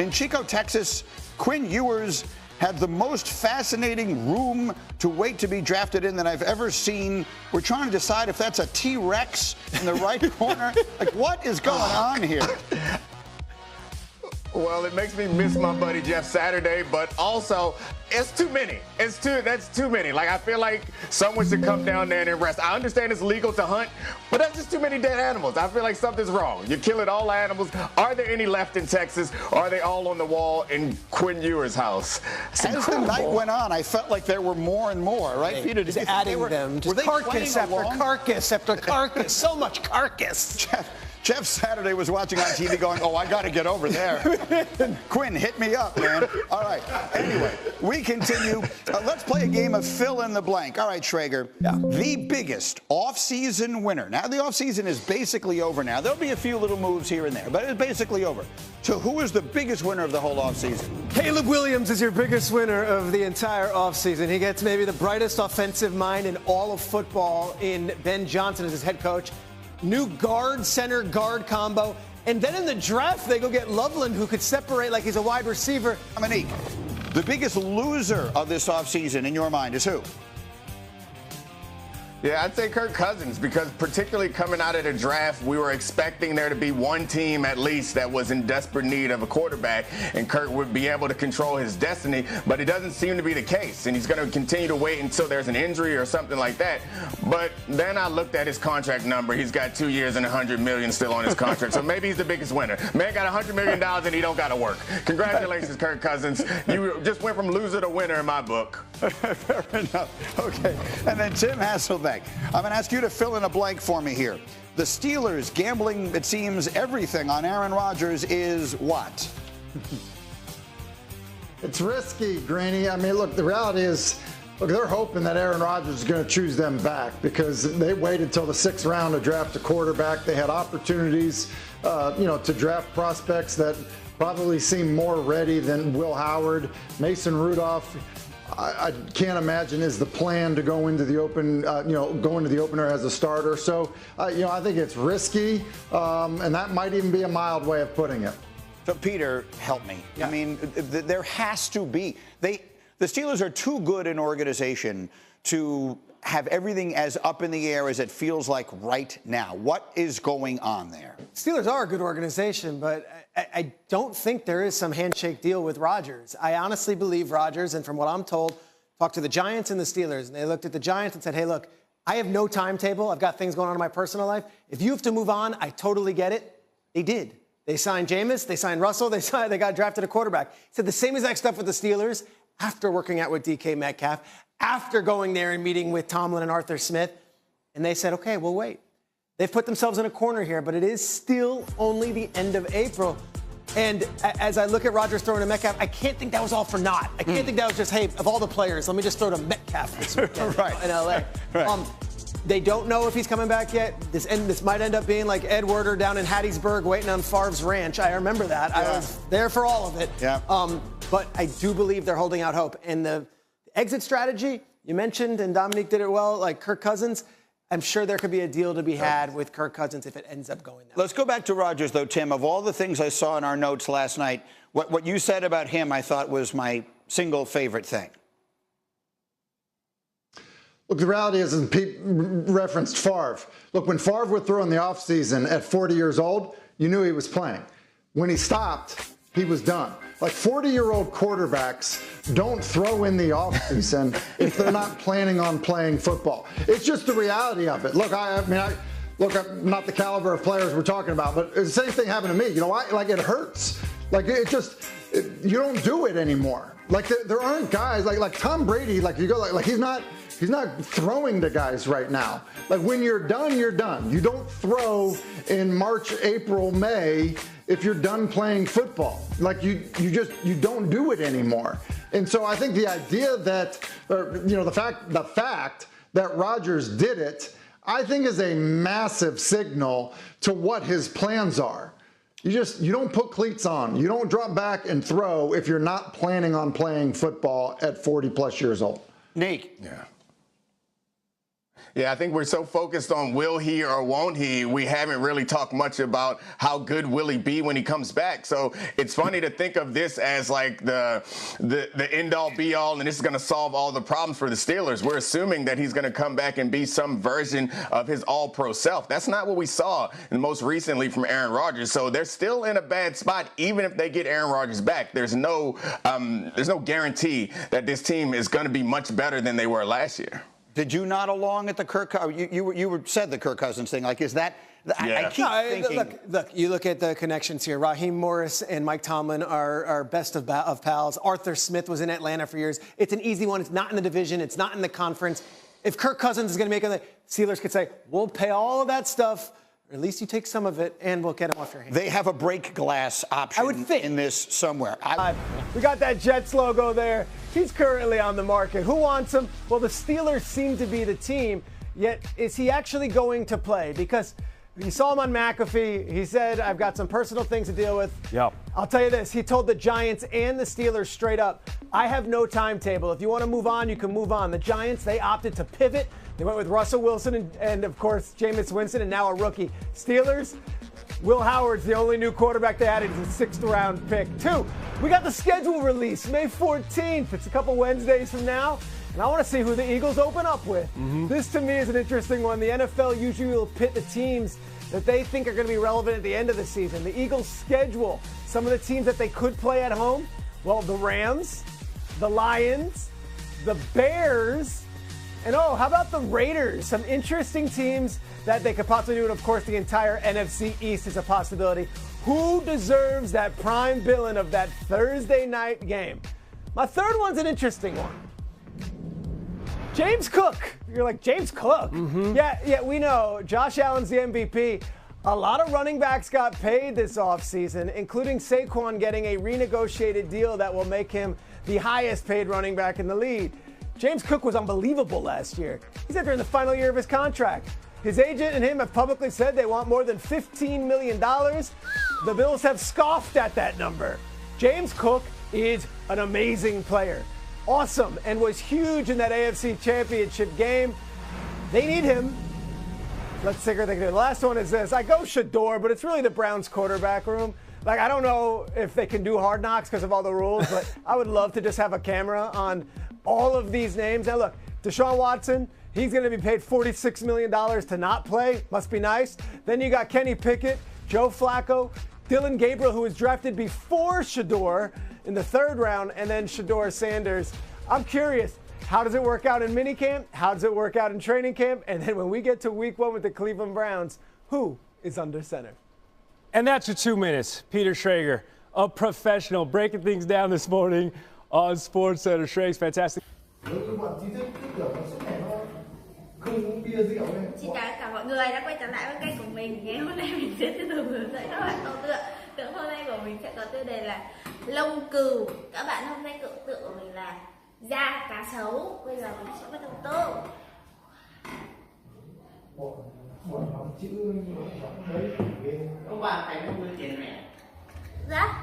In Chico, Texas, Quinn Ewers had the most fascinating room to wait to be drafted in that I've ever seen. We're trying to decide if that's a T-Rex in the right corner. Like, what is going on here? Well, it makes me miss my buddy Jeff Saturday, but also it's too many. That's too many. Like, I feel like someone should come down there and rest. I understand it's legal to hunt, but that's just too many dead animals. I feel like something's wrong. You're killing all animals. Are there any left in Texas? Or are they all on the wall in Quinn Ewers' house? As the night went on, I felt like there were more and more, right, Peter? Just adding them. Just carcass after carcass after carcass. So much carcass. Jeff Saturday was watching on TV going, oh, I got to get over there. Quinn, hit me up, man. All right. Anyway, we continue. Let's play a game of fill in the blank. All right, Schrager. Yeah. The biggest off-season winner. Now, the off-season is basically over now. There'll be a few little moves here and there, but it's basically over. So who is the biggest winner of the whole off-season? Caleb Williams is your biggest winner of the entire offseason. He gets maybe the brightest offensive mind in all of football in Ben Johnson as his head coach. New guard, center, guard combo. And then in the draft, they go get Loveland, who could separate like he's a wide receiver. Dominique, the biggest loser of this offseason in your mind is who? Yeah, I'd say Kirk Cousins, because particularly coming out of the draft, we were expecting there to be one team at least that was in desperate need of a quarterback, and Kirk would be able to control his destiny, but it doesn't seem to be the case, and he's going to continue to wait until there's an injury or something like that. But then I looked at his contract number. He's got 2 years and $100 million still on his contract, so maybe he's the biggest winner. Man got $100 million and he don't got to work. Congratulations, Kirk Cousins. You just went from loser to winner in my book. Fair enough. Okay. And then Tim Hasselbeck. I'm going to ask you to fill in a blank for me here. The Steelers gambling, it seems, everything on Aaron Rodgers is what? It's risky, Greeny. I mean, look, the reality is, look, they're hoping that Aaron Rodgers is going to choose them back because they waited till the 6th round to draft a quarterback. They had opportunities, to draft prospects that probably seem more ready than Will Howard. Mason Rudolph, I can't imagine is the plan to go into the opener as a starter. So, I think it's risky, and that might even be a mild way of putting it. So, Peter, help me. Yeah. I mean, there has to be. The Steelers are too good an organization to have everything as up in the air as it feels like right now. What is going on there? Steelers are a good organization, but I don't think there is some handshake deal with Rodgers. I honestly believe Rodgers, and from what I'm told, talked to the Giants and the Steelers, and they looked at the Giants and said, hey, look, I have no timetable. I've got things going on in my personal life. If you have to move on, I totally get it. They did. They signed Jameis. They signed Russell. They got drafted a quarterback. He said the same exact stuff with the Steelers after working out with DK Metcalf, after going there and meeting with Tomlin and Arthur Smith. And they said, okay, we'll wait. They've put themselves in a corner here, but it is still only the end of April. And as I look at Rodgers throwing to Metcalf, I can't think that was all for naught. I can't think that was just, hey, of all the players, let me just throw to Metcalf this weekend in L.A. Right. They don't know if he's coming back yet. This might end up being like Ed Werder down in Hattiesburg waiting on Favre's ranch. I remember that. Yeah. I was there for all of it. Yeah. But I do believe they're holding out hope. And the exit strategy, you mentioned, and Dominique did it well, like Kirk Cousins, I'm sure there could be a deal to be had with Kirk Cousins if it ends up going that way. Let's go back to Rodgers, though, Tim. Of all the things I saw in our notes last night, what you said about him I thought was my single favorite thing. Look, the reality is, and Pete referenced Favre. Look, when Favre would throw in the offseason at 40 years old, you knew he was playing. When he stopped, he was done. Like 40-year-old quarterbacks don't throw in the offseason if they're not planning on playing football. It's just the reality of it. Look, I'm not the caliber of players we're talking about, but the same thing happened to me. You know why? Like, it hurts. Like, you don't do it anymore. Like, there aren't guys like Tom Brady. Like, you go like he's not throwing to guys right now. Like, when you're done, you're done. You don't throw in March, April, May if you're done playing football. Like, you don't do it anymore. And so I think the idea that, the fact that Rodgers did it, I think is a massive signal to what his plans are. You don't put cleats on. You don't drop back and throw if you're not planning on playing football at 40 plus years old. Nick. Yeah. Yeah, I think we're so focused on will he or won't he, we haven't really talked much about how good will he be when he comes back. So it's funny to think of this as like the end-all be-all, and this is going to solve all the problems for the Steelers. We're assuming that he's going to come back and be some version of his all-pro self. That's not what we saw most recently from Aaron Rodgers. So they're still in a bad spot, even if they get Aaron Rodgers back. There's no guarantee that this team is going to be much better than they were last year. Did you nod along at the Kirk? You said the Kirk Cousins thing. Like, is that? Yeah. I keep thinking. Look, you look at the connections here. Raheem Morris and Mike Tomlin are best of pals. Arthur Smith was in Atlanta for years. It's an easy one. It's not in the division. It's not in the conference. If Kirk Cousins is going to make it, the Steelers could say, we'll pay all of that stuff. Or at least you take some of it, and we'll get him off your hands. They have a break glass option in this somewhere. We got that Jets logo there. He's currently on the market. Who wants him? Well, the Steelers seem to be the team. Yet, is he actually going to play? Because you saw him on McAfee. He said, I've got some personal things to deal with. Yep. I'll tell you this. He told the Giants and the Steelers straight up, I have no timetable. If you want to move on, you can move on. The Giants, they opted to pivot. They went with Russell Wilson and of course, Jameis Winston, and now a rookie. Steelers, Will Howard's the only new quarterback they added. He's a 6th-round pick. 2, we got the schedule release, May 14th. It's a couple Wednesdays from now. And I want to see who the Eagles open up with. This, to me, is an interesting one. The NFL usually will pit the teams that they think are going to be relevant at the end of the season. The Eagles' schedule, some of the teams that they could play at home, well, the Rams, the Lions, the Bears, and how about the Raiders? Some interesting teams that they could possibly do, and of course the entire NFC East is a possibility. Who deserves that prime billing of that Thursday night game? My third one's an interesting one. James Cook. You're like, James Cook? Yeah, we know. Josh Allen's the MVP. A lot of running backs got paid this offseason, including Saquon getting a renegotiated deal that will make him the highest paid running back in the league. James Cook was unbelievable last year. He's entering the final year of his contract. His agent and him have publicly said they want more than $15 million. The Bills have scoffed at that number. James Cook is an amazing player. Awesome, and was huge in that AFC Championship game. They need him. Let's see what they can do. The last one is this. I go Shador, but it's really the Browns quarterback room. Like, I don't know if they can do Hard Knocks because of all the rules, but I would love to just have a camera on all of these names. Now, look, Deshaun Watson, he's going to be paid $46 million to not play. Must be nice. Then you got Kenny Pickett, Joe Flacco, Dylan Gabriel, who was drafted before Shador in the 3rd round, and then Shador Sanders. I'm curious, how does it work out in minicamp? How does it work out in training camp? And then when we get to week 1 with the Cleveland Browns, who is under center? And that's your 2 minutes. Peter Schrager, a professional, breaking things down this morning on SportsCenter. Schrager's fantastic. Xin chào tất cả mọi người đã quay trở lại với kênh của mình. Ngày hôm nay mình sẽ tiếp tục hướng dẫn các bạn câu tượng. Tượng hôm nay của mình sẽ có tiêu đề là lông cừu. Các bạn, hôm nay tượng của mình là da cá sấu. Bây giờ mình sẽ bắt đầu tô. Ông bà thấy không đưa tiền mẹ? Dạ.